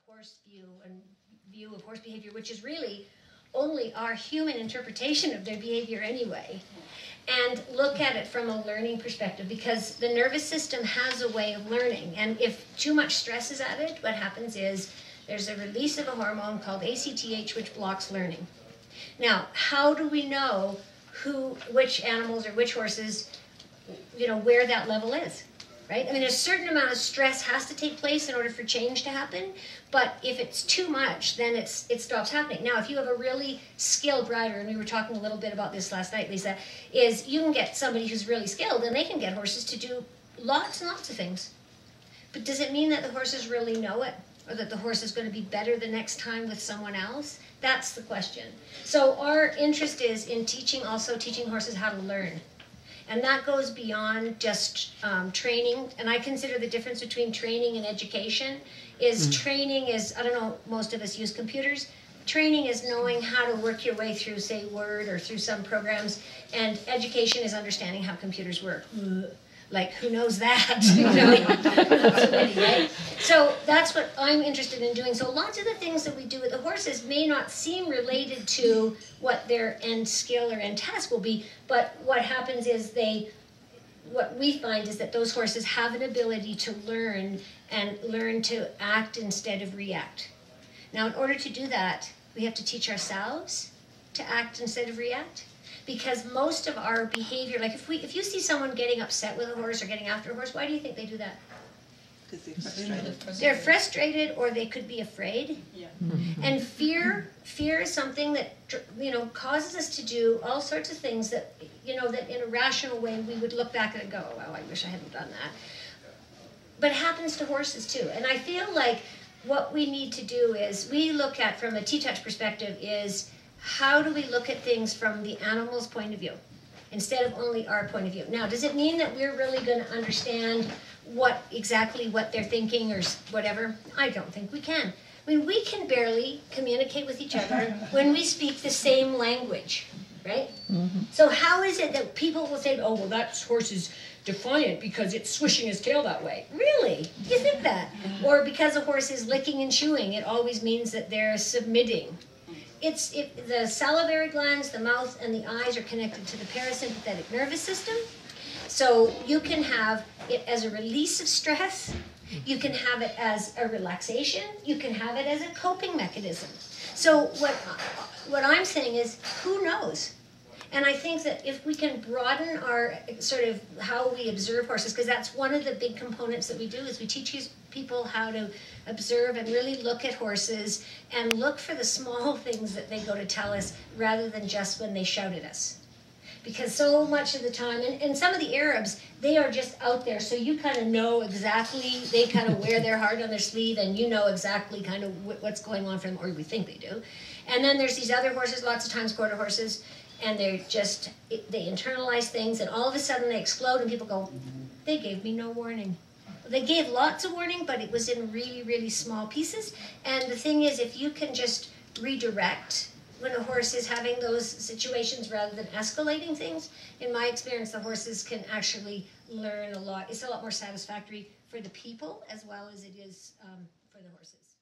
horse view of horse behavior, which is really only our human interpretation of their behavior anyway, and look at it from a learning perspective, because the nervous system has a way of learning, and if too much stress is added, what happens is there's a release of a hormone called ACTH, which blocks learning. Now, how do we know which animals or which horses, where that level is, right? I mean, a certain amount of stress has to take place in order for change to happen, but if it's too much, then it stops happening. Now, if you have a really skilled rider, and we were talking a little bit about this last night, Lisa, is you can get somebody who's really skilled, and they can get horses to do lots and lots of things. But does it mean that the horses really know it? Or that the horse is going to be better the next time with someone else? That's the question. So our interest is in teaching horses how to learn. And that goes beyond just training. And I consider the difference between training and education is training is, I don't know, most of us use computers. Training is knowing how to work your way through, say, Word or through some programs. And education is understanding how computers work. Like, who knows that? Right? So that's what I'm interested in doing. So lots of the things that we do with the horses may not seem related to what their end skill or end task will be, but what happens is what we find is that those horses have an ability to learn and learn to act instead of react. Now, in order to do that, we have to teach ourselves to act instead of react. Because most of our behavior, like if you see someone getting upset with a horse or getting after a horse, why do you think they do that? Because they're frustrated. They're frustrated, or they could be afraid. Yeah. And fear is something that causes us to do all sorts of things that that in a rational way we would look back and go, oh, well, I wish I hadn't done that. But it happens to horses too. And I feel like what we need to do is we look at, from a TTouch perspective, is how do we look at things from the animal's point of view instead of only our point of view? Now, does it mean that we're really going to understand exactly what they're thinking or whatever? I don't think we can. I mean, we can barely communicate with each other when we speak the same language, right? Mm-hmm. So how is it that people will say, oh, well, that horse is defiant because it's swishing his tail that way? Really? Do you think that? Or because a horse is licking and chewing, it always means that they're submitting. The salivary glands, the mouth, and the eyes are connected to the parasympathetic nervous system. So you can have it as a release of stress. You can have it as a relaxation. You can have it as a coping mechanism. So what I'm saying is, who knows? And I think that if we can broaden our sort of how we observe horses, because that's one of the big components that we do, is we teach people how to observe and really look at horses and look for the small things that they go to tell us rather than just when they shout at us. Because so much of the time, and some of the Arabs, they are just out there, so you kind of know exactly, they kind of wear their heart on their sleeve, and you know exactly kind of what's going on for them, or we think they do. And then there's these other horses, lots of times quarter horses, and they internalize things, and all of a sudden they explode, and people go, they gave me no warning. They gave lots of warning, but it was in really, really small pieces. And the thing is, if you can just redirect when a horse is having those situations rather than escalating things, in my experience, the horses can actually learn a lot. It's a lot more satisfactory for the people as well as it is for the horses.